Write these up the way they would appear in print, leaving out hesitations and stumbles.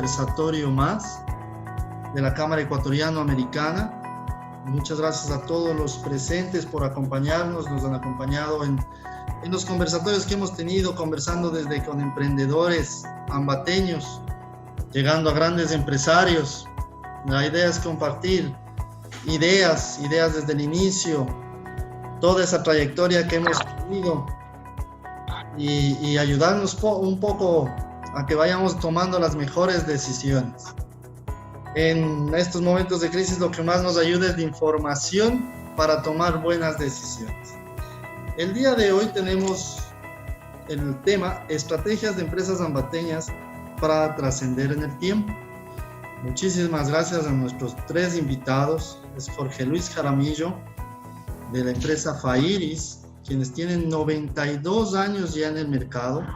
conversatorio más de la Cámara Ecuatoriano-Americana. Muchas gracias a todos los presentes por acompañarnos. Nos han acompañado en los conversatorios que hemos tenido, conversando desde con emprendedores ambateños, llegando a grandes empresarios. La idea es compartir ideas desde el inicio, toda esa trayectoria que hemos tenido y ayudarnos un poco a que vayamos tomando las mejores decisiones. En estos momentos de crisis lo que más nos ayuda es la información para tomar buenas decisiones. El día de hoy tenemos el tema Estrategias de Empresas Ambateñas para trascender en el tiempo. Muchísimas gracias a nuestros tres invitados. Es Jorge Luis Jaramillo, de la empresa Fairis, quienes tienen 92 años ya en el mercado.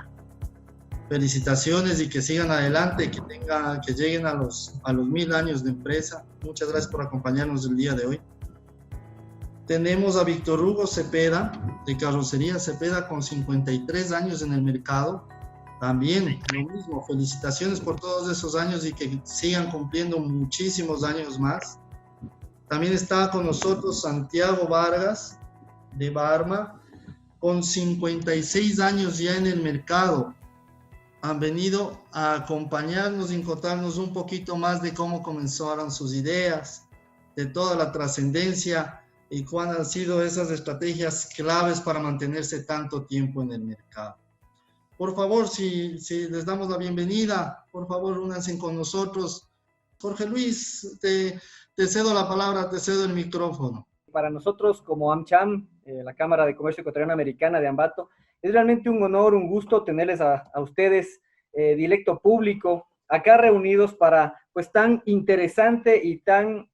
Felicitaciones y que sigan adelante, que lleguen a los 1000 años de empresa. Muchas gracias por acompañarnos el día de hoy. Tenemos a Víctor Hugo Cepeda, de Carrocería Cepeda, con 53 años en el mercado. También lo mismo, felicitaciones por todos esos años y que sigan cumpliendo muchísimos años más. También está con nosotros Santiago Vargas, de Barma, con 56 años ya en el mercado. Han venido a acompañarnos y contarnos un poquito más de cómo comenzaron sus ideas, de toda la trascendencia y cuáles han sido esas estrategias claves para mantenerse tanto tiempo en el mercado. Por favor, si les damos la bienvenida, por favor, únanse con nosotros. Jorge Luis, te cedo la palabra, te cedo el micrófono. Para nosotros como AmCham, la Cámara de Comercio Ecuatoriano-Americana de Ambato, es realmente un honor, un gusto tenerles a ustedes, directo público, acá reunidos para pues tan interesante y tan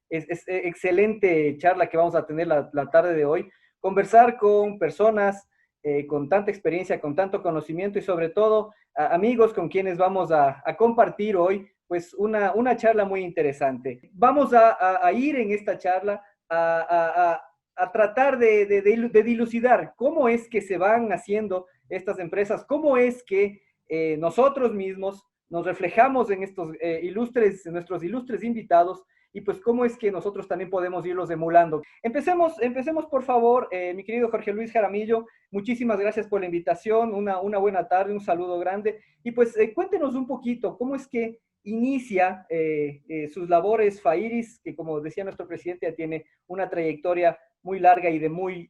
excelente charla que vamos a tener la tarde de hoy. Conversar con personas con tanta experiencia, con tanto conocimiento y sobre todo amigos con quienes vamos a compartir hoy pues una charla muy interesante. Vamos a ir en esta charla a tratar de dilucidar cómo es que se van haciendo estas empresas, cómo es que nosotros mismos nos reflejamos en estos nuestros ilustres invitados y pues cómo es que nosotros también podemos irlos emulando. Empecemos por favor, mi querido Jorge Luis Jaramillo, muchísimas gracias por la invitación, una buena tarde, un saludo grande y pues cuéntenos un poquito cómo es que inicia sus labores Fairis, que como decía nuestro presidente ya tiene una trayectoria muy larga y de muy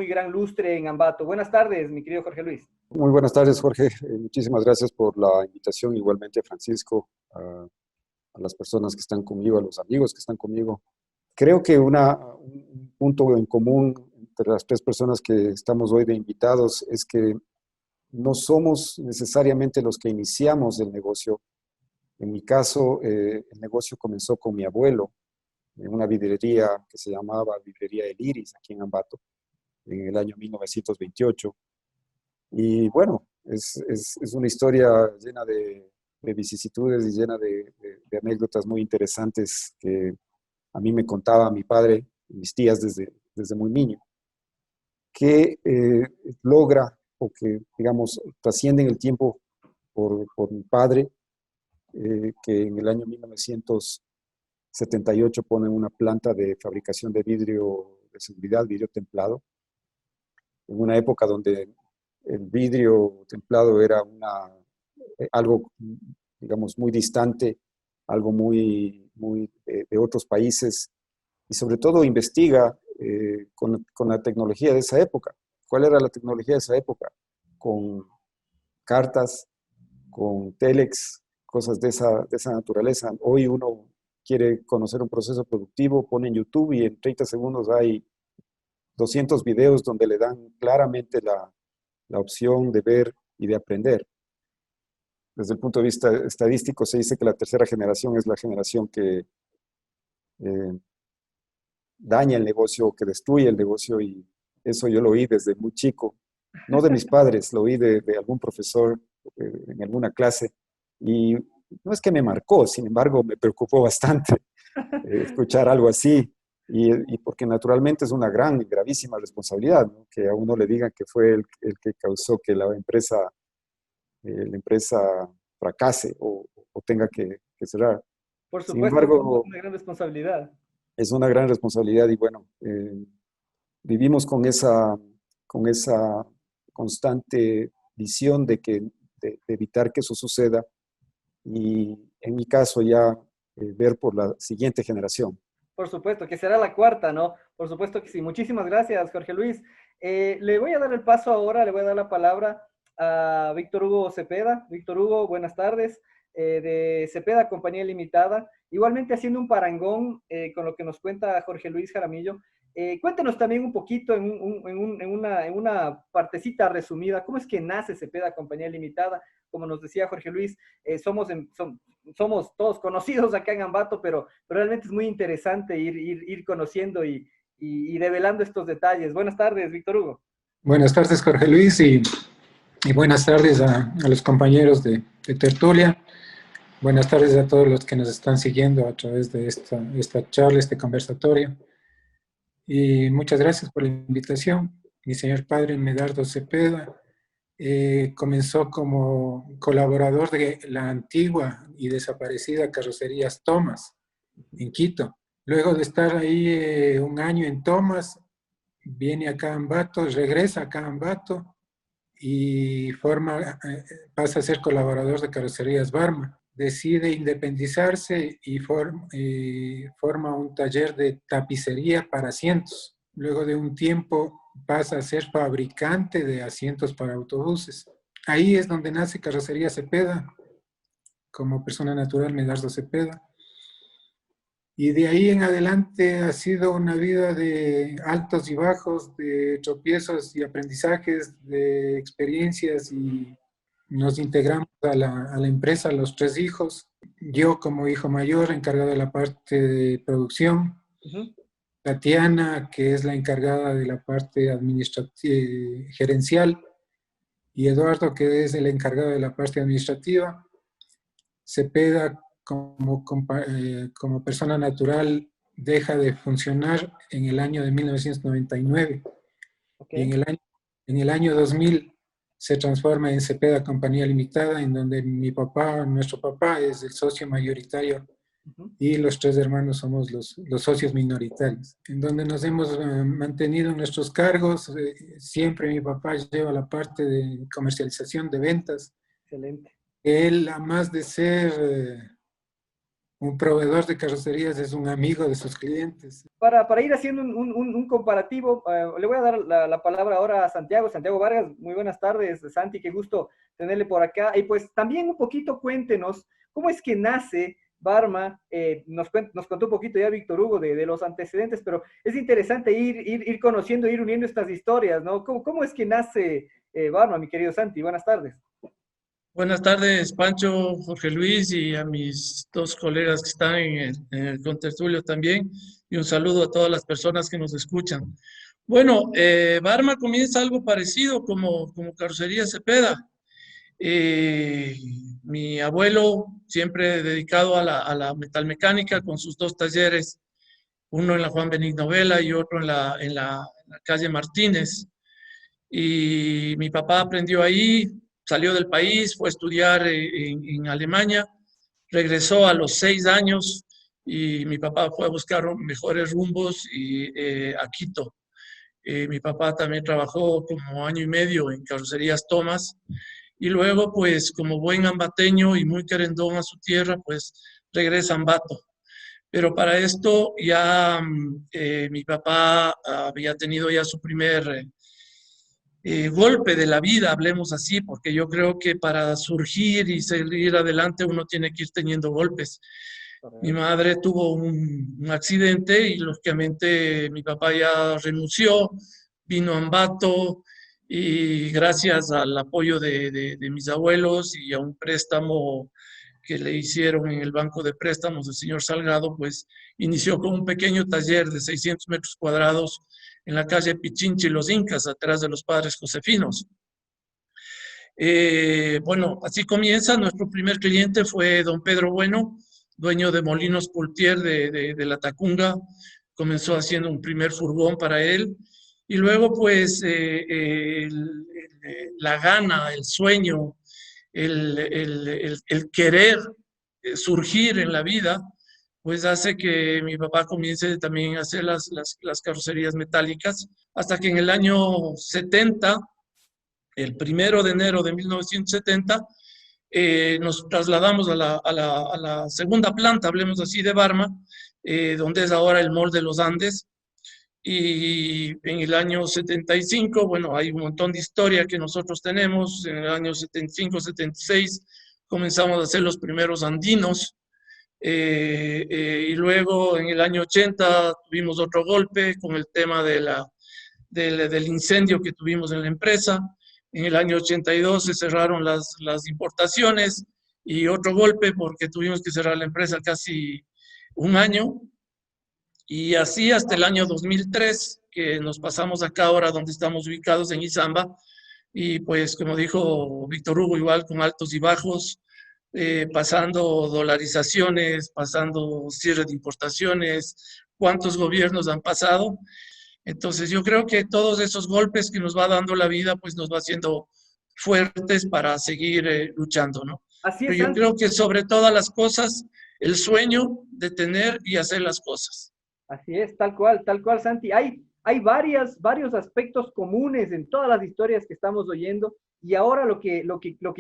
gran lustre en Ambato. Buenas tardes, mi querido Jorge Luis. Muy buenas tardes, Jorge. Muchísimas gracias por la invitación. Igualmente, Francisco, a las personas que están conmigo, a los amigos que están conmigo. Creo que un punto en común entre las tres personas que estamos hoy de invitados es que no somos necesariamente los que iniciamos el negocio. En mi caso, el negocio comenzó con mi abuelo, en una vidriería que se llamaba Vidriería El Iris, aquí en Ambato, en el año 1928. Y bueno, es una historia llena de vicisitudes y llena de anécdotas muy interesantes que a mí me contaba mi padre y mis tías desde muy niño, que logra o que, digamos, trasciende en el tiempo por mi padre, que en el año 1978 pone una planta de fabricación de vidrio de seguridad, vidrio templado, en una época donde el vidrio templado era algo, digamos, muy distante, algo muy de otros países, y sobre todo investiga con la tecnología de esa época. ¿Cuál era la tecnología de esa época? Con cartas, con telex, cosas de esa naturaleza. Hoy uno quiere conocer un proceso productivo, pone en YouTube y en 30 segundos hay 200 videos donde le dan claramente la opción de ver y de aprender. Desde el punto de vista estadístico se dice que la tercera generación es la generación que daña el negocio, que destruye el negocio, y eso yo lo oí desde muy chico. No de mis padres, lo oí de algún profesor en alguna clase, y no es que me marcó, sin embargo me preocupó bastante escuchar algo así, y porque naturalmente es una gran y gravísima responsabilidad, ¿no? Que a uno le digan que fue el que causó que la empresa fracase o tenga que cerrar. Por Sin supuesto, embargo, es una gran responsabilidad. es una gran responsabilidad y bueno, vivimos con esa constante visión de evitar que eso suceda y en mi caso ya ver por la siguiente generación. Por supuesto, que será la cuarta, ¿no? Por supuesto que sí. Muchísimas gracias, Jorge Luis. Le voy a dar el paso ahora, le voy a dar la palabra a Víctor Hugo Cepeda. Víctor Hugo, buenas tardes, de Cepeda Compañía Limitada. Igualmente haciendo un parangón con lo que nos cuenta Jorge Luis Jaramillo. Cuéntenos también un poquito en una partecita resumida, ¿cómo es que nace Cepeda Compañía Limitada? Como nos decía Jorge Luis, somos todos conocidos acá en Ambato, pero realmente es muy interesante ir conociendo y develando estos detalles. Buenas tardes, Víctor Hugo. Buenas tardes, Jorge Luis, y buenas tardes a los compañeros de tertulia. Buenas tardes a todos los que nos están siguiendo a través de esta charla, este conversatorio. Y muchas gracias por la invitación. Mi señor padre, Medardo Cepeda, comenzó como colaborador de la antigua y desaparecida Carrocerías Thomas, en Quito. Luego de estar ahí un año en Thomas, viene acá a Ambato, regresa acá a Ambato y pasa a ser colaborador de Carrocerías Barma. Decide independizarse y forma un taller de tapicería para asientos. Luego de un tiempo pasa a ser fabricante de asientos para autobuses. Ahí es donde nace Carrocería Cepeda, como persona natural Medardo Cepeda. Y de ahí en adelante ha sido una vida de altos y bajos, de tropiezos y aprendizajes, de experiencias, y nos integramos a la empresa, los 3 hijos. Yo como hijo mayor, encargado de la parte de producción. Tatiana, que es la encargada de la parte administrativa, gerencial, y Eduardo, que es el encargado de la parte administrativa. Cepeda, como persona natural, deja de funcionar en el año de 1999. Okay. Y en el año 2000 se transforma en Cepeda Compañía Limitada, en donde nuestro papá es el socio mayoritario y los 3 hermanos somos los socios minoritarios, en donde nos hemos mantenido en nuestros cargos. Siempre mi papá lleva la parte de comercialización, de ventas. Excelente. Él, además de ser un proveedor de carrocerías, es un amigo de sus clientes. Para ir haciendo un comparativo, le voy a dar la palabra ahora a Santiago Vargas. Muy buenas tardes, Santi, qué gusto tenerle por acá. Y pues también un poquito cuéntenos cómo es que nace Barma. Nos contó un poquito ya Víctor Hugo de los antecedentes, pero es interesante ir conociendo, ir uniendo estas historias, ¿no? ¿Cómo es que nace Barma, mi querido Santi? Buenas tardes. Buenas tardes, Pancho, Jorge Luis, y a mis 2 colegas que están en el contertulio también, y un saludo a todas las personas que nos escuchan. Bueno, Barma comienza algo parecido como Carrocería Cepeda. Mi abuelo, siempre dedicado a la metalmecánica, con sus 2 talleres, uno en la Juan Benigno Vela y otro en la calle Martínez. Y mi papá aprendió ahí, salió del país, fue a estudiar en Alemania, regresó a los 6 años y mi papá fue a buscar mejores rumbos a Quito. Mi papá también trabajó como año y medio en Carrocerías Thomas y luego, pues, como buen ambateño y muy querendón a su tierra, pues regresa a Ambato. Pero para esto ya mi papá había tenido ya su primer golpe de la vida, hablemos así, porque yo creo que para surgir y seguir adelante uno tiene que ir teniendo golpes. Mi madre tuvo un accidente y lógicamente mi papá ya renunció, vino a Ambato y gracias al apoyo de mis abuelos y a un préstamo que le hicieron en el banco de préstamos del señor Salgado, pues inició con un pequeño taller de 600 metros cuadrados en la calle Pichinchi Los Incas, atrás de los padres Josefinos. Bueno, así comienza. Nuestro primer cliente fue don Pedro Bueno, dueño de Molinos Pultier de La Tacunga. Comenzó haciendo un primer furgón para él. Y luego, pues, la gana, el sueño, el querer surgir en la vida, pues hace que mi papá comience también a hacer las carrocerías metálicas, hasta que en el año 70, el 1 de enero de 1970, nos trasladamos a la segunda planta, hablemos así, de Barma, donde es ahora el Mall de los Andes. Y en el año 75, bueno, hay un montón de historia que nosotros tenemos. En el año 75, 76 comenzamos a hacer los primeros andinos. Y luego en el año 80 tuvimos otro golpe con el tema del incendio que tuvimos en la empresa. En el año 82 se cerraron las importaciones y otro golpe porque tuvimos que cerrar la empresa casi un año. Y así hasta el año 2003, que nos pasamos acá ahora donde estamos ubicados en Izamba. Y pues como dijo Víctor Hugo, igual con altos y bajos, pasando dolarizaciones, pasando cierre de importaciones, cuántos gobiernos han pasado. Entonces yo creo que todos esos golpes que nos va dando la vida, pues nos va haciendo fuertes para seguir luchando, ¿no? Así Pero es, yo Santi. creo que sobre todas las cosas, el sueño de tener y hacer las cosas. Así es, tal cual, Santi. Hay varios aspectos comunes en todas las historias que estamos oyendo y ahora lo que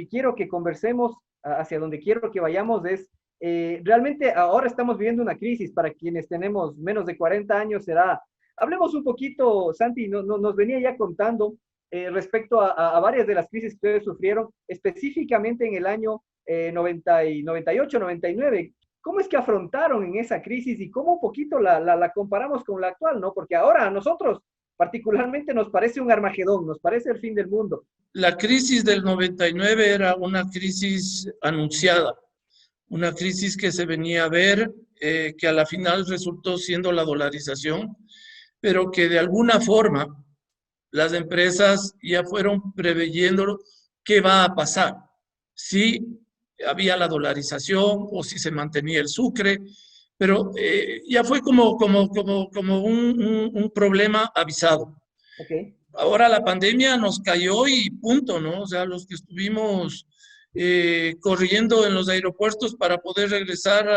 quiero que conversemos, hacia donde quiero que vayamos es, realmente ahora estamos viviendo una crisis. Para quienes tenemos menos de 40 años será, hablemos un poquito, Santi, nos venía ya contando respecto a varias de las crisis que ustedes sufrieron, específicamente en el año 98, 99. ¿Cómo es que afrontaron en esa crisis y cómo un poquito la comparamos con la actual, ¿no? Porque ahora a nosotros particularmente nos parece un Armagedón, nos parece el fin del mundo. La crisis del 99 era una crisis anunciada, una crisis que se venía a ver, que a la final resultó siendo la dolarización, pero que de alguna forma las empresas ya fueron preveyendo qué va a pasar, si había la dolarización o si se mantenía el sucre, pero ya fue como un problema avisado. Okay. Ahora la pandemia nos cayó y punto, ¿no? O sea, los que estuvimos corriendo en los aeropuertos para poder regresar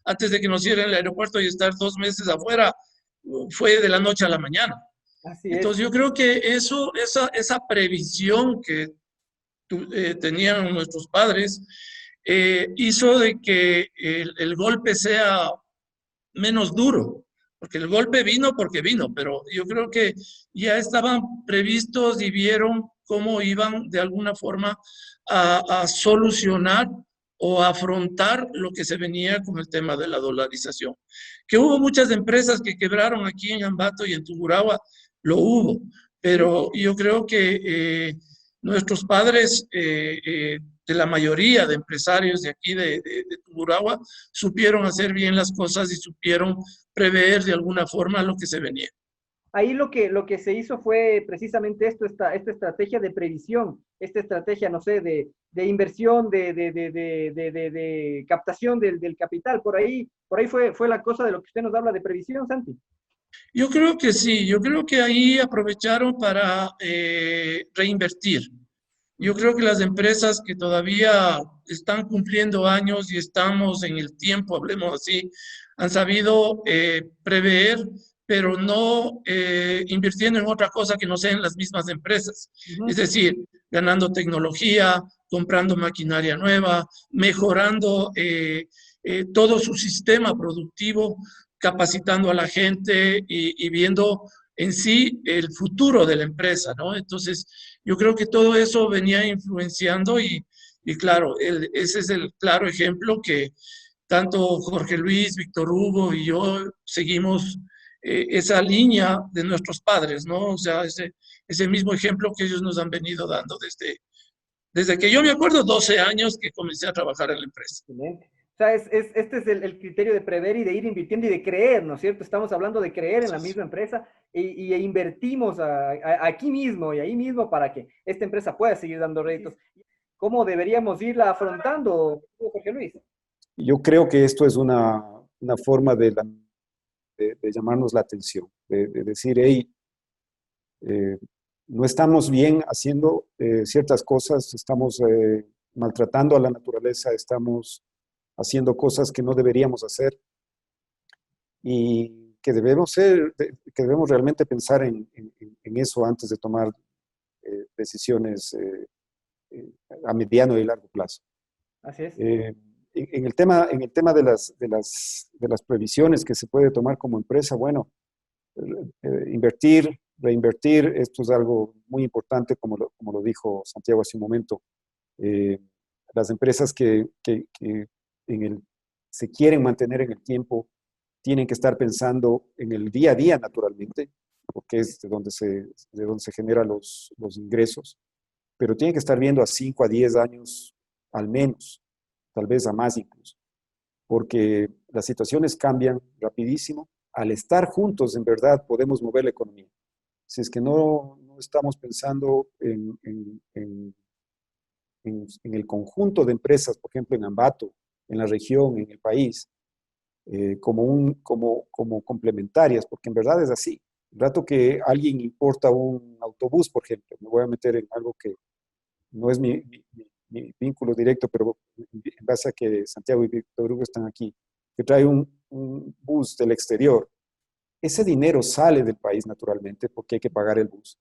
antes de que nos cierren el aeropuerto y estar 2 meses afuera, fue de la noche a la mañana. Así es. Entonces yo creo que esa previsión que tenían nuestros padres hizo de que el golpe sea menos duro, porque el golpe vino porque vino, pero yo creo que ya estaban previstos y vieron cómo iban de alguna forma a solucionar o a afrontar lo que se venía con el tema de la dolarización. Que hubo muchas empresas que quebraron aquí en Ambato y en Tungurahua, lo hubo, pero yo creo que nuestros padres, de la mayoría de empresarios de aquí de Tungurahua, supieron hacer bien las cosas y supieron prever de alguna forma lo que se venía. Ahí lo que se hizo fue precisamente esto, esta estrategia de previsión, esta estrategia, no sé, de inversión, de captación del capital. Por ahí fue la cosa de lo que usted nos habla de previsión, Santi. Yo creo que sí, yo creo que ahí aprovecharon para reinvertir. Yo creo que las empresas que todavía están cumpliendo años y estamos en el tiempo, hablemos así, han sabido prever, pero no invirtiendo en otra cosa que no sean las mismas empresas. Es decir, ganando tecnología, comprando maquinaria nueva, mejorando todo su sistema productivo, capacitando a la gente y viendo en sí el futuro de la empresa, ¿no? Entonces, yo creo que todo eso venía influenciando y claro, ese es el claro ejemplo que tanto Jorge Luis, Víctor Hugo y yo seguimos esa línea de nuestros padres, ¿no? O sea, ese mismo ejemplo que ellos nos han venido dando desde que yo me acuerdo, 12 años que comencé a trabajar en la empresa. Excelente. O sea, este es el criterio de prever y de ir invirtiendo y de creer, ¿no es cierto? Estamos hablando de creer en la misma empresa y invertimos aquí mismo y ahí mismo para que esta empresa pueda seguir dando réditos. ¿Cómo deberíamos irla afrontando, Jorge Luis? Yo creo que esto es una forma de llamarnos la atención, de decir, hey, no estamos bien haciendo ciertas cosas, estamos maltratando a la naturaleza, estamos haciendo cosas que no deberíamos hacer y que debemos realmente pensar en eso antes de tomar decisiones a mediano y largo plazo. Así es. En el tema de las previsiones que se puede tomar como empresa, bueno, invertir, reinvertir, esto es algo muy importante, como lo dijo Santiago hace un momento. Las empresas que se quieren mantener en el tiempo tienen que estar pensando en el día a día, naturalmente, porque es de donde se generan los ingresos, pero tienen que estar viendo a 5 a 10 años al menos, tal vez a más incluso, porque las situaciones cambian rapidísimo. Al estar juntos, en verdad, podemos mover la economía. Si es que no estamos pensando en el conjunto de empresas, por ejemplo, en Ambato, en la región, en el país, como complementarias, porque en verdad es así. El rato que alguien importa un autobús, por ejemplo, me voy a meter en algo que no es mi vínculo directo, pero en base a que Santiago y Víctor Hugo están aquí, que trae un bus del exterior, ese dinero sale del país naturalmente porque hay que pagar el bus.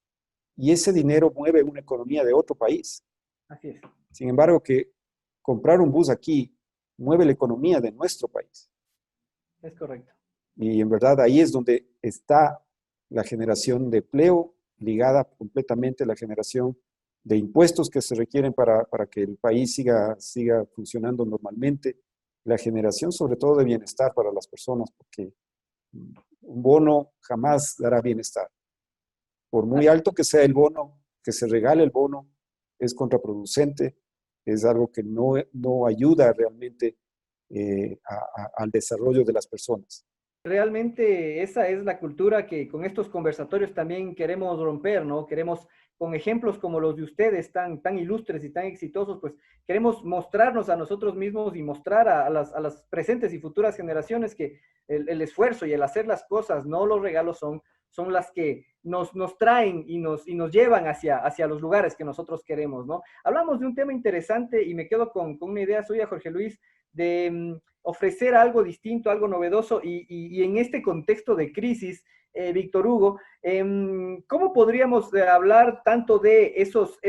Y ese dinero mueve una economía de otro país. Así es. Sin embargo, que comprar un bus aquí mueve la economía de nuestro país. Es correcto. Y en verdad ahí es donde está la generación de empleo ligada completamente a la generación de impuestos que se requieren para que el país siga funcionando normalmente, la generación sobre todo de bienestar para las personas, porque un bono jamás dará bienestar. Por muy alto que sea el bono, que se regale el bono, es contraproducente, es algo que no ayuda realmente al desarrollo de las personas. Realmente esa es la cultura que con estos conversatorios también queremos romper, ¿no? Queremos, con ejemplos como los de ustedes, tan ilustres y tan exitosos, pues queremos mostrarnos a nosotros mismos y mostrar a las presentes y futuras generaciones que el esfuerzo y el hacer las cosas, no los regalos, son las que nos traen y nos llevan hacia los lugares que nosotros queremos, ¿no? Hablamos de un tema interesante y me quedo con una idea suya, Jorge Luis, de ofrecer algo distinto, algo novedoso y en este contexto de crisis, Víctor Hugo, ¿cómo podríamos hablar tanto de esos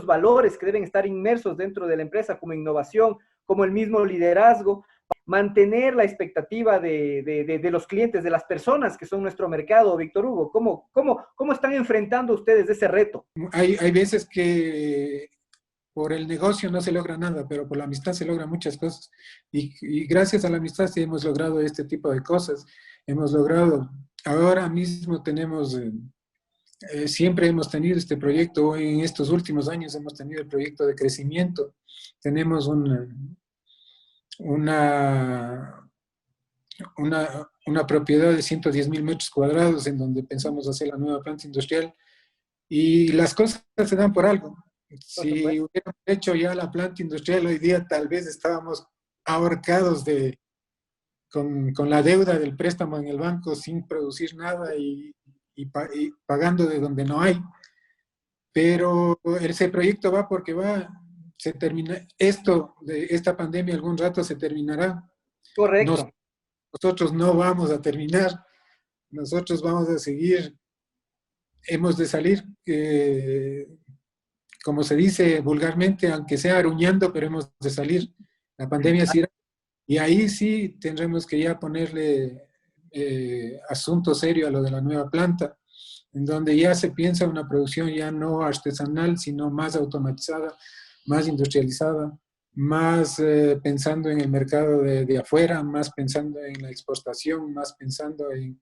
valores que deben estar inmersos dentro de la empresa como innovación, como el mismo liderazgo, mantener la expectativa de los clientes, de las personas que son nuestro mercado, Víctor Hugo? ¿Cómo están enfrentando ustedes ese reto? Hay veces que por el negocio no se logra nada, pero por la amistad se logran muchas cosas. Y gracias a la amistad sí hemos logrado este tipo de cosas. Hemos logrado, ahora mismo tenemos, siempre hemos tenido este proyecto, en estos últimos años hemos tenido el proyecto de crecimiento. Tenemos una propiedad de 110,000 metros cuadrados en donde pensamos hacer la nueva planta industrial y las cosas se dan por algo. Si hubiéramos hecho ya la planta industrial hoy día, tal vez estábamos ahorcados con la deuda del préstamo en el banco sin producir nada y pagando de donde no hay. Pero ese proyecto va porque va, se termina, esta pandemia algún rato se terminará. Correcto. Nosotros no vamos a terminar, nosotros vamos a seguir, hemos de salir, como se dice vulgarmente, aunque sea aruñando, pero hemos de salir. La pandemia sí, y ahí sí tendremos que ya ponerle asunto serio a lo de la nueva planta, en donde ya se piensa una producción ya no artesanal, sino más automatizada, más industrializada, más pensando en el mercado de afuera, más pensando en la exportación, más pensando en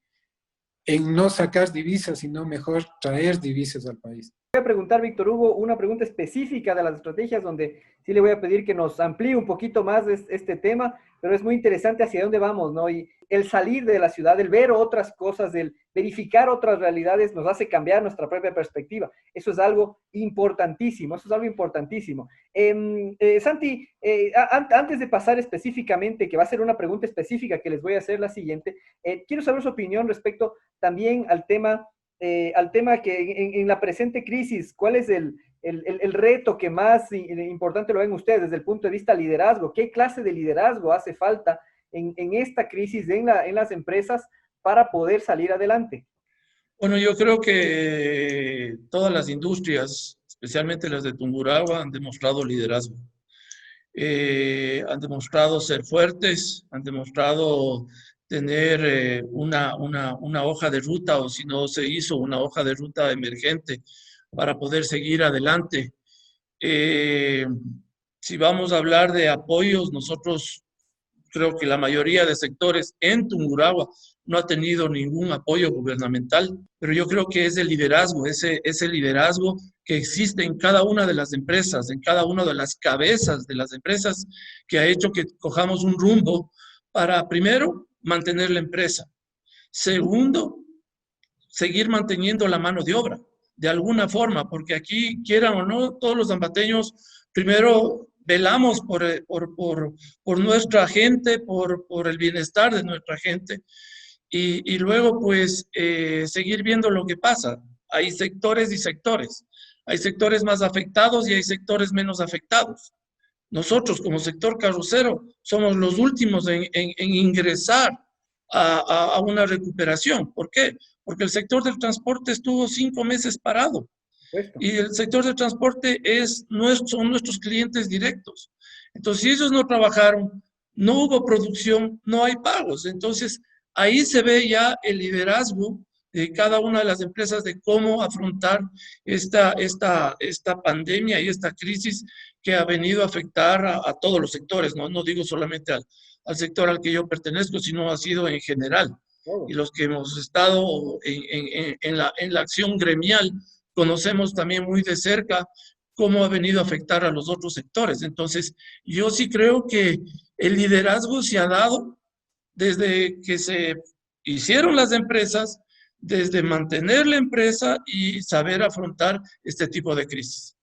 no sacar divisas, sino mejor traer divisas al país. Voy a preguntar, Víctor Hugo, una pregunta específica de las estrategias donde sí le voy a pedir que nos amplíe un poquito más este tema, pero es muy interesante hacia dónde vamos, ¿no? Y el salir de la ciudad, el ver otras cosas, el verificar otras realidades nos hace cambiar nuestra propia perspectiva. Eso es algo importantísimo, eso es algo importantísimo. Santi, antes de pasar específicamente, que va a ser una pregunta específica que les voy a hacer la siguiente, quiero saber su opinión respecto también al tema que en la presente crisis, ¿cuál es el reto que más importante lo ven ustedes desde el punto de vista liderazgo? ¿Qué clase de liderazgo hace falta en esta crisis en las empresas para poder salir adelante? Bueno, yo creo que todas las industrias, especialmente las de Tungurahua, han demostrado liderazgo. Han demostrado ser fuertes, han demostrado tener una hoja de ruta, o si no se hizo, una hoja de ruta emergente para poder seguir adelante. Si vamos a hablar de apoyos, nosotros creo que la mayoría de sectores en Tungurahua no ha tenido ningún apoyo gubernamental, pero yo creo que es el liderazgo, ese liderazgo que existe en cada una de las empresas, en cada una de las cabezas de las empresas, que ha hecho que cojamos un rumbo para, primero, mantener la empresa. Segundo, seguir manteniendo la mano de obra, de alguna forma, porque aquí, quieran o no, todos los zambateños, primero velamos por nuestra gente, por el bienestar de nuestra gente, y luego, pues, seguir viendo lo que pasa. Hay sectores y sectores. Hay sectores más afectados y hay sectores menos afectados. Nosotros, como sector carrocero, somos los últimos en ingresar a una recuperación. ¿Por qué? Porque el sector del transporte estuvo 5 meses parado. Y el sector del transporte son nuestros clientes directos. Entonces, si ellos no trabajaron, no hubo producción, no hay pagos. Entonces, ahí se ve ya el liderazgo de cada una de las empresas de cómo afrontar esta pandemia y esta crisis que ha venido a afectar a todos los sectores, ¿no? No digo solamente al sector al que yo pertenezco, sino ha sido en general. Y los que hemos estado en la acción gremial, conocemos también muy de cerca cómo ha venido a afectar a los otros sectores. Entonces, yo sí creo que el liderazgo se ha dado desde que se hicieron las empresas, desde mantener la empresa y saber afrontar este tipo de crisis.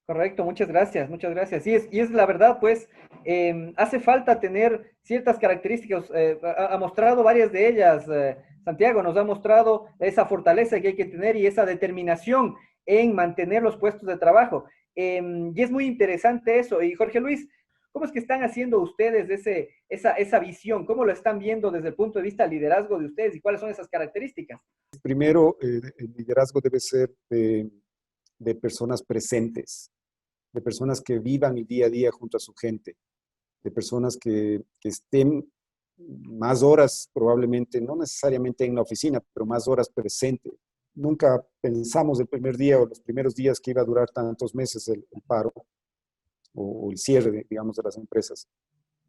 Correcto, muchas gracias, muchas gracias. Y es la verdad, pues, hace falta tener ciertas características, ha mostrado varias de ellas, Santiago nos ha mostrado esa fortaleza que hay que tener y esa determinación en mantener los puestos de trabajo. Y es muy interesante eso. Y Jorge Luis, ¿cómo es que están haciendo ustedes esa visión? ¿Cómo lo están viendo desde el punto de vista del liderazgo de ustedes y cuáles son esas características? Primero, el liderazgo debe ser de personas presentes, de personas que vivan el día a día junto a su gente, de personas que estén más horas probablemente, no necesariamente en la oficina, pero más horas presentes. Nunca pensamos el primer día o los primeros días que iba a durar tantos meses el paro o el cierre, digamos, de las empresas.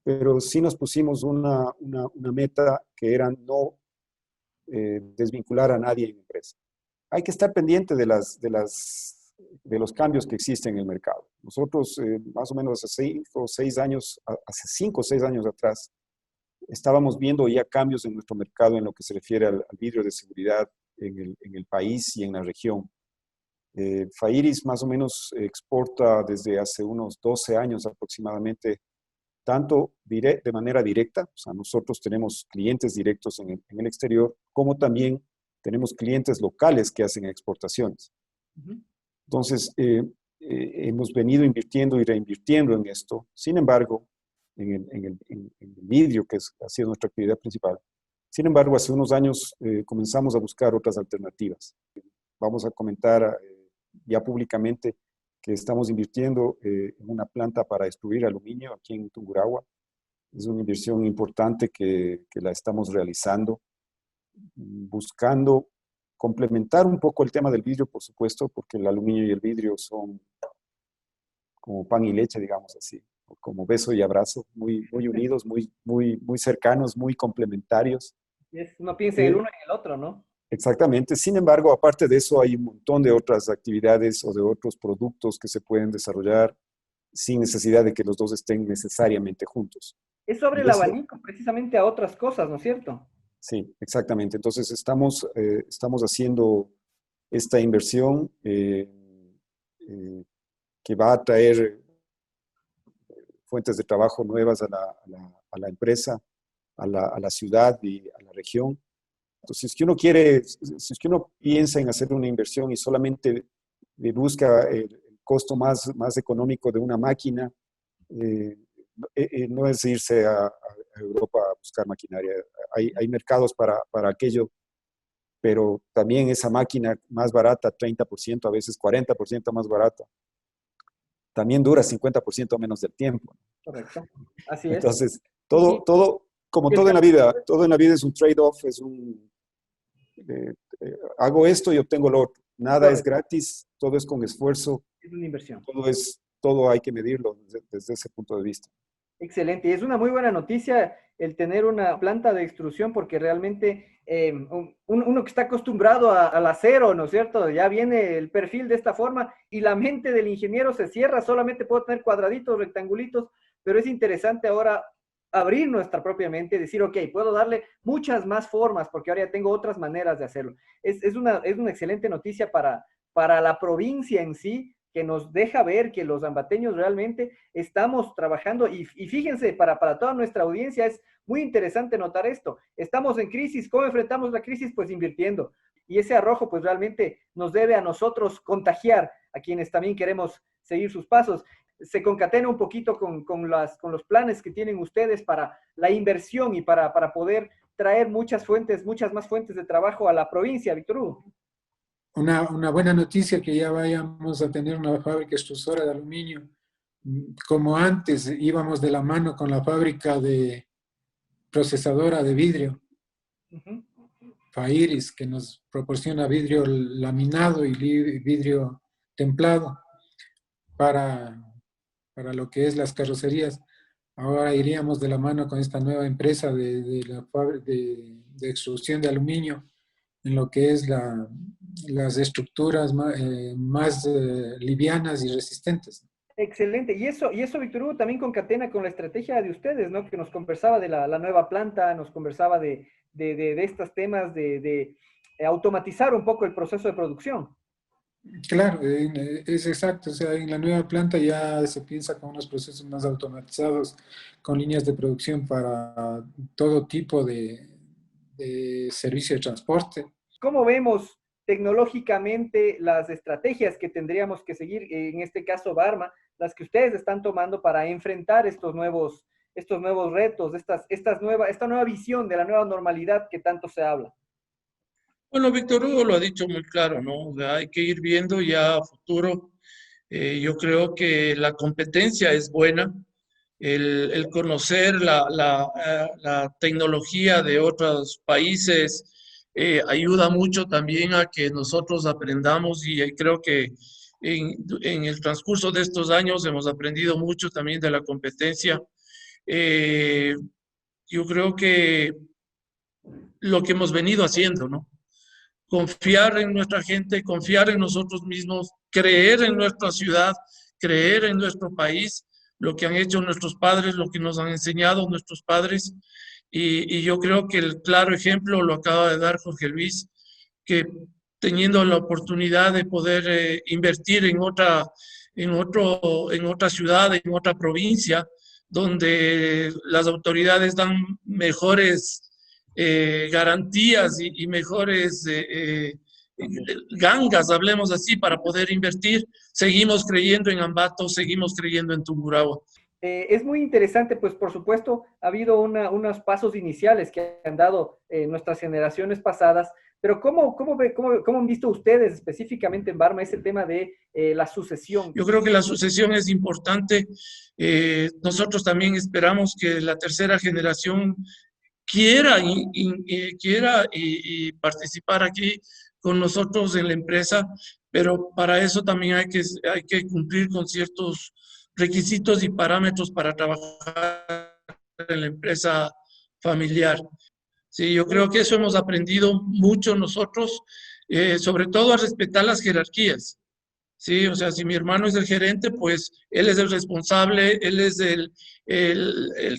Pero sí nos pusimos una meta que era no desvincular a nadie en la empresa. Hay que estar pendiente de los cambios que existen en el mercado. Nosotros, más o menos hace 5 o 6 años atrás, estábamos viendo ya cambios en nuestro mercado en lo que se refiere al vidrio de seguridad en el país y en la región. Fairis más o menos exporta desde hace unos 12 años aproximadamente, tanto de manera directa, o sea, nosotros tenemos clientes directos en el exterior, como también tenemos clientes locales que hacen exportaciones. Entonces, hemos venido invirtiendo y reinvirtiendo en esto. Sin embargo, en el vidrio, que ha sido nuestra actividad principal, sin embargo, hace unos años comenzamos a buscar otras alternativas. Vamos a comentar ya públicamente que estamos invirtiendo en una planta para extruir aluminio aquí en Tungurahua. Es una inversión importante que la estamos realizando, buscando complementar un poco el tema del vidrio, por supuesto, porque el aluminio y el vidrio son como pan y leche, digamos así, como beso y abrazo, muy unidos, muy cercanos, muy complementarios. Uno piensa en el uno y en el otro, ¿no? Exactamente. Sin embargo, aparte de eso, hay un montón de otras actividades o de otros productos que se pueden desarrollar sin necesidad de que los dos estén necesariamente juntos. Es sobre el abanico precisamente a otras cosas, ¿no es cierto? Sí, exactamente. Entonces, estamos haciendo esta inversión que va a traer fuentes de trabajo nuevas a la empresa, a la ciudad y a la región. Entonces, si es que uno piensa en hacer una inversión y solamente busca el costo más económico de una máquina no es irse a Europa a buscar maquinaria. Hay mercados para aquello, pero también esa máquina más barata, 30%, a veces 40% más barata, también dura 50% menos del tiempo. Correcto. Así es. Entonces, Y- como y el todo en la vida es un trade-off, hago esto y obtengo lo otro. Nada es Correcto. gratis, todo es con esfuerzo, Es una inversión. todo hay que medirlo desde ese punto de vista. Excelente. Y es una muy buena noticia el tener una planta de extrusión porque realmente uno que está acostumbrado al acero, ¿no es cierto? Ya viene el perfil de esta forma y la mente del ingeniero se cierra, solamente puedo tener cuadraditos, rectangulitos, pero es interesante ahora abrir nuestra propia mente y decir, ok, puedo darle muchas más formas porque ahora ya tengo otras maneras de hacerlo. Es una excelente noticia para la provincia en sí, que nos deja ver que los ambateños realmente estamos trabajando y fíjense, para toda nuestra audiencia es muy interesante notar esto. Estamos en crisis, ¿cómo enfrentamos la crisis? Pues invirtiendo. Y ese arrojo pues realmente nos debe a nosotros contagiar a quienes también queremos seguir sus pasos. Se concatena un poquito con los planes que tienen ustedes para la inversión y para poder traer muchas más fuentes de trabajo a la provincia, Víctor Hugo. Una buena noticia que ya vayamos a tener una fábrica extrusora de aluminio. Como antes íbamos de la mano con la fábrica de procesadora de vidrio, Uh-huh. Fairis, que nos proporciona vidrio laminado y vidrio templado para lo que es las carrocerías. Ahora iríamos de la mano con esta nueva empresa de extrusión de aluminio en lo que es las estructuras más livianas y resistentes. Excelente. Y eso, Víctor Hugo, también concatena con la estrategia de ustedes, ¿no? Que nos conversaba de la nueva planta, nos conversaba de estos temas de automatizar un poco el proceso de producción. Claro, es exacto. O sea, en la nueva planta ya se piensa con unos procesos más automatizados, con líneas de producción para todo tipo de servicio de transporte. ¿Cómo vemos tecnológicamente las estrategias que tendríamos que seguir, en este caso Barma, las que ustedes están tomando para enfrentar estos nuevos retos, esta nueva visión de la nueva normalidad que tanto se habla? Bueno, Víctor Hugo lo ha dicho muy claro, ¿no? O sea, hay que ir viendo ya a futuro. Yo creo que la competencia es buena, el conocer la tecnología de otros países ayuda mucho también a que nosotros aprendamos y creo que en el transcurso de estos años hemos aprendido mucho también de la competencia. Eh, yo creo que lo que hemos venido haciendo, ¿no? Confiar en nuestra gente, confiar en nosotros mismos, creer en nuestra ciudad, creer en nuestro país, lo que han hecho nuestros padres, lo que nos han enseñado nuestros padres. Y yo creo que el claro ejemplo lo acaba de dar Jorge Luis, que teniendo la oportunidad de poder invertir en otra ciudad, en otra provincia, donde las autoridades dan mejores garantías y mejores gangas, hablemos así, para poder invertir. Seguimos creyendo en Ambato, seguimos creyendo en Tungurahua. Es muy interesante, pues por supuesto ha habido unos pasos iniciales que han dado nuestras generaciones pasadas, pero ¿cómo han visto ustedes específicamente en Barma ese tema de la sucesión? Yo creo que la sucesión es importante. Nosotros también esperamos que la tercera generación quiera y participar aquí con nosotros en la empresa, pero para eso también hay que cumplir con ciertos requisitos y parámetros para trabajar en la empresa familiar. Sí, yo creo que eso hemos aprendido mucho nosotros, sobre todo a respetar las jerarquías. Sí, o sea, si mi hermano es el gerente, pues él es el responsable, él es el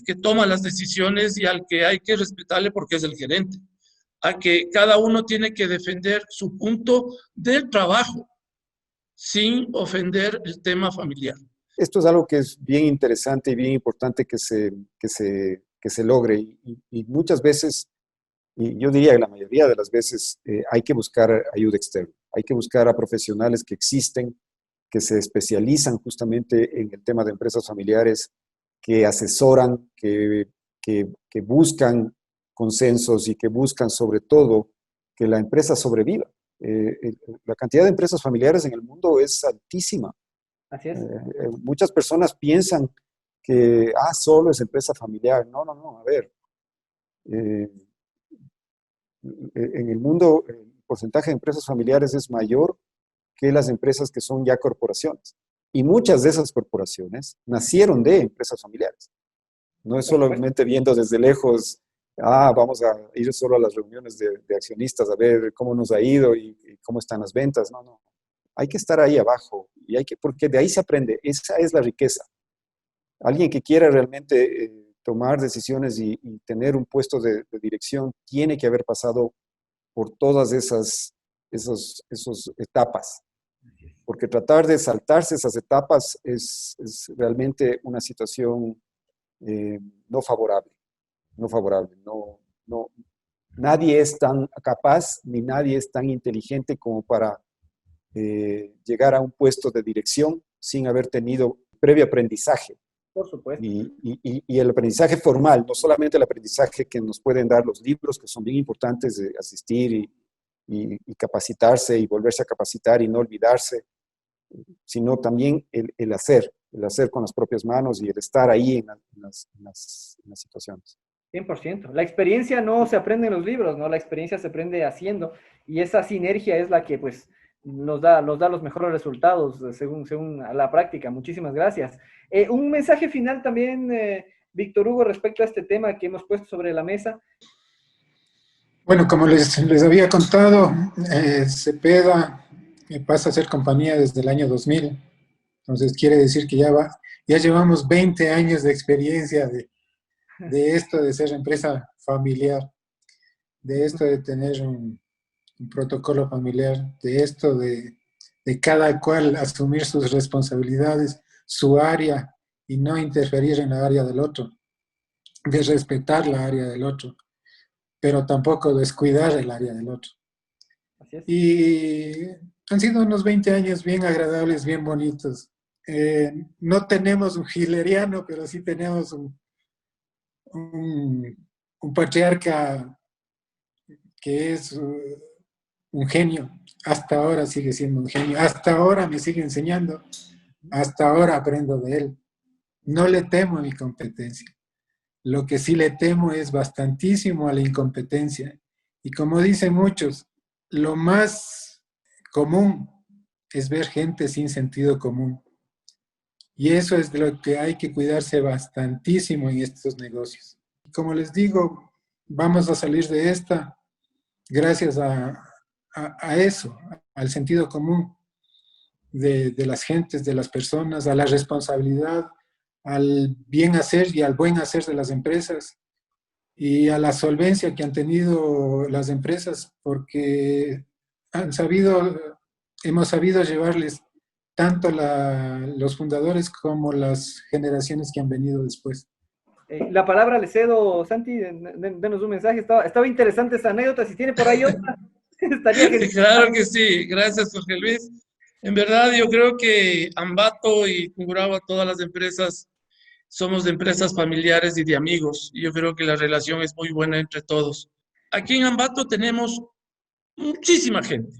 que toma las decisiones y al que hay que respetarle porque es el gerente. A que cada uno tiene que defender su punto del trabajo sin ofender el tema familiar. Esto es algo que es bien interesante y bien importante que se logre y muchas veces, y yo diría que la mayoría de las veces, hay que buscar ayuda externa, hay que buscar a profesionales que existen, que se especializan justamente en el tema de empresas familiares, que asesoran, que buscan consensos y que buscan sobre todo que la empresa sobreviva. La cantidad de empresas familiares en el mundo es altísima. Así es. Muchas personas piensan que solo es empresa familiar. No, a ver. En el mundo el porcentaje de empresas familiares es mayor que las empresas que son ya corporaciones. Y muchas de esas corporaciones nacieron de empresas familiares. No es solamente viendo desde lejos, vamos a ir solo a las reuniones de accionistas a ver cómo nos ha ido y cómo están las ventas. No. Hay que estar ahí abajo, porque de ahí se aprende. Esa es la riqueza. Alguien que quiera realmente tomar decisiones y tener un puesto de dirección tiene que haber pasado por todas esas etapas. Porque tratar de saltarse esas etapas es realmente una situación no favorable. Nadie es tan capaz ni nadie es tan inteligente como para llegar a un puesto de dirección sin haber tenido previo aprendizaje. Por supuesto. Y el aprendizaje formal, no solamente el aprendizaje que nos pueden dar los libros, que son bien importantes de asistir y capacitarse y volverse a capacitar y no olvidarse, sino también el hacer con las propias manos y el estar ahí en las situaciones. 100%. La experiencia no se aprende en los libros, ¿no? La experiencia se aprende haciendo, y esa sinergia es la que pues nos da los mejores resultados según la práctica. Muchísimas gracias. Un mensaje final también, Víctor Hugo, respecto a este tema que hemos puesto sobre la mesa. Bueno, como les había contado, Cepeda pasa a ser compañía desde el año 2000. Entonces quiere decir que ya llevamos 20 años de experiencia de esto de ser empresa familiar, de esto de tener un protocolo familiar, de esto de cada cual asumir sus responsabilidades, su área, y no interferir en la área del otro, de respetar la área del otro, pero tampoco descuidar el área del otro. Así es. Y han sido unos 20 años bien agradables, bien bonitos. No tenemos un hitleriano, pero sí tenemos un patriarca que es un genio. Hasta ahora sigue siendo un genio. Hasta ahora me sigue enseñando. Hasta ahora aprendo de él. No le temo a mi competencia. Lo que sí le temo es bastantísimo a la incompetencia. Y como dicen muchos, lo más común es ver gente sin sentido común. Y eso es de lo que hay que cuidarse bastantísimo en estos negocios. Como les digo, vamos a salir de esta gracias a eso, al sentido común de las gentes, de las personas, a la responsabilidad, al bien hacer y al buen hacer de las empresas y a la solvencia que han tenido las empresas, porque hemos sabido llevarles tanto los fundadores como las generaciones que han venido después. La palabra le cedo, Santi, denos un mensaje. Estaba interesante esta anécdota. Si tiene por ahí otra, estaría genial. Claro que sí. Gracias, Jorge Luis. En verdad, yo creo que Ambato y Tungurahua, todas las empresas, somos de empresas familiares y de amigos. Y yo creo que la relación es muy buena entre todos. Aquí en Ambato tenemos muchísima gente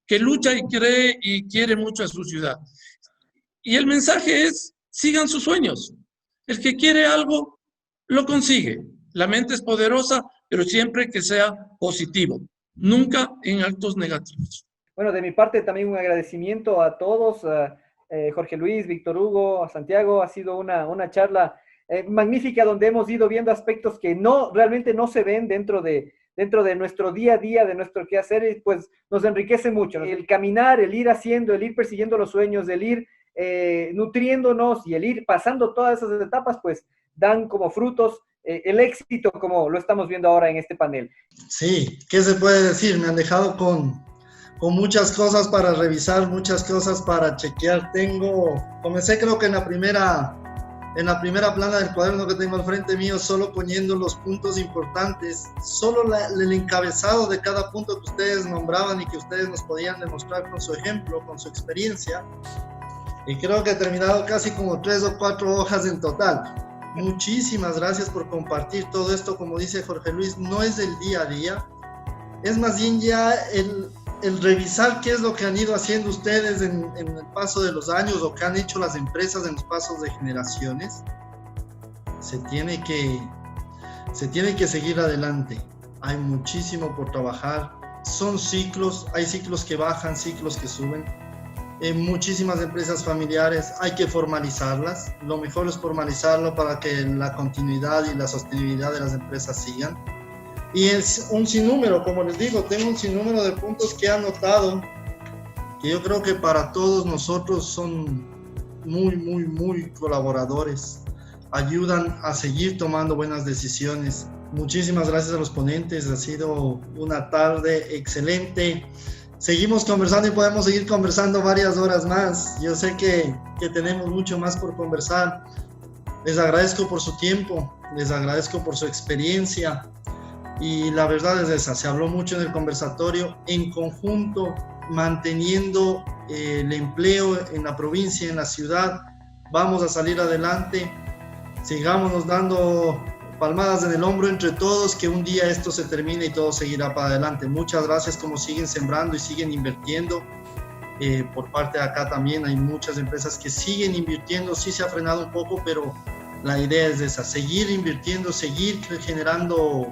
que lucha y cree y quiere mucho a su ciudad. Y el mensaje es, sigan sus sueños. El que quiere algo, lo consigue. La mente es poderosa, pero siempre que sea positivo, nunca en actos negativos. Bueno, de mi parte también un agradecimiento a todos, Jorge Luis, Víctor Hugo, a Santiago. Ha sido una charla magnífica donde hemos ido viendo aspectos que realmente no se ven dentro de nuestro día a día, de nuestro quehacer, y pues nos enriquece mucho. El caminar, el ir haciendo, el ir persiguiendo los sueños, el ir nutriéndonos y el ir pasando todas esas etapas, pues dan como frutos el éxito, como lo estamos viendo ahora en este panel. Sí, ¿qué se puede decir? Me han dejado con muchas cosas para revisar, muchas cosas para chequear. Comencé creo que en la primera plana del cuaderno que tengo al frente mío, solo poniendo los puntos importantes, solo el encabezado de cada punto que ustedes nombraban y que ustedes nos podían demostrar con su ejemplo, con su experiencia. Y creo que he terminado casi como 3 o 4 hojas en total. Muchísimas gracias por compartir todo esto. Como dice Jorge Luis, no es del día a día, es más bien ya el revisar qué es lo que han ido haciendo ustedes en el paso de los años o que han hecho las empresas en los pasos de generaciones. Se tiene que seguir adelante. Hay muchísimo por trabajar. Son ciclos, hay ciclos que bajan, ciclos que suben. En muchísimas empresas familiares hay que formalizarlas. Lo mejor es formalizarlo para que la continuidad y la sostenibilidad de las empresas sigan. Y es un sinnúmero, como les digo, tengo un sinnúmero de puntos que he anotado que yo creo que para todos nosotros son muy colaboradores. Ayudan a seguir tomando buenas decisiones. Muchísimas gracias a los ponentes, ha sido una tarde excelente. Seguimos conversando y podemos seguir conversando varias horas más. Yo sé que tenemos mucho más por conversar. Les agradezco por su tiempo, les agradezco por su experiencia y la verdad es esa, se habló mucho en el conversatorio, en conjunto, manteniendo el empleo en la provincia, en la ciudad. Vamos a salir adelante. Sigámonos dando palmadas en el hombro entre todos, que un día esto se termine y todo seguirá para adelante. Muchas gracias, como siguen sembrando y siguen invirtiendo. Por parte de acá también hay muchas empresas que siguen invirtiendo, sí se ha frenado un poco, pero la idea es esa, seguir invirtiendo, seguir generando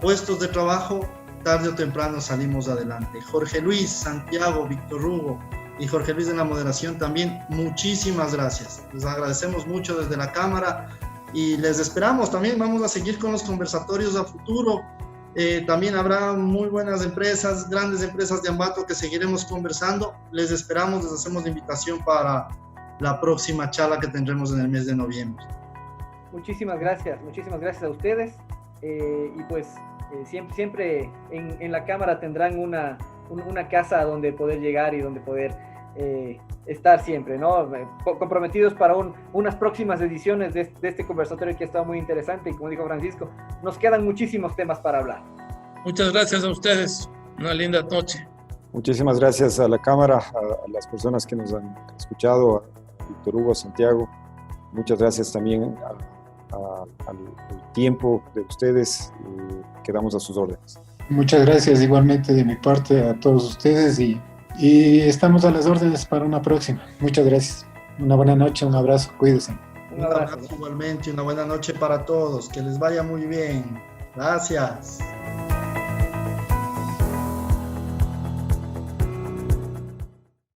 puestos de trabajo, tarde o temprano salimos adelante. Jorge Luis, Santiago, Víctor Hugo y Jorge Luis en la moderación también, muchísimas gracias. Les agradecemos mucho desde la Cámara y les esperamos también. Vamos a seguir con los conversatorios a futuro. También habrá muy buenas empresas, grandes empresas de Ambato que seguiremos conversando. Les esperamos, les hacemos la invitación para la próxima charla que tendremos en el mes de noviembre. Muchísimas gracias a ustedes. Y pues siempre en la Cámara tendrán una casa donde poder llegar y donde poder estar siempre, ¿no? Comprometidos para unas próximas ediciones de este conversatorio que ha estado muy interesante y como dijo Francisco, nos quedan muchísimos temas para hablar. Muchas gracias a ustedes, una linda noche. Muchísimas gracias a la Cámara, a las personas que nos han escuchado, a Víctor Hugo, Santiago. Muchas gracias también al tiempo de ustedes. Quedamos a sus órdenes. Muchas gracias igualmente de mi parte a todos ustedes y estamos a las órdenes para una próxima. Muchas gracias. Una buena noche, un abrazo, cuídense. Un abrazo igualmente, una buena noche para todos, que les vaya muy bien. Gracias.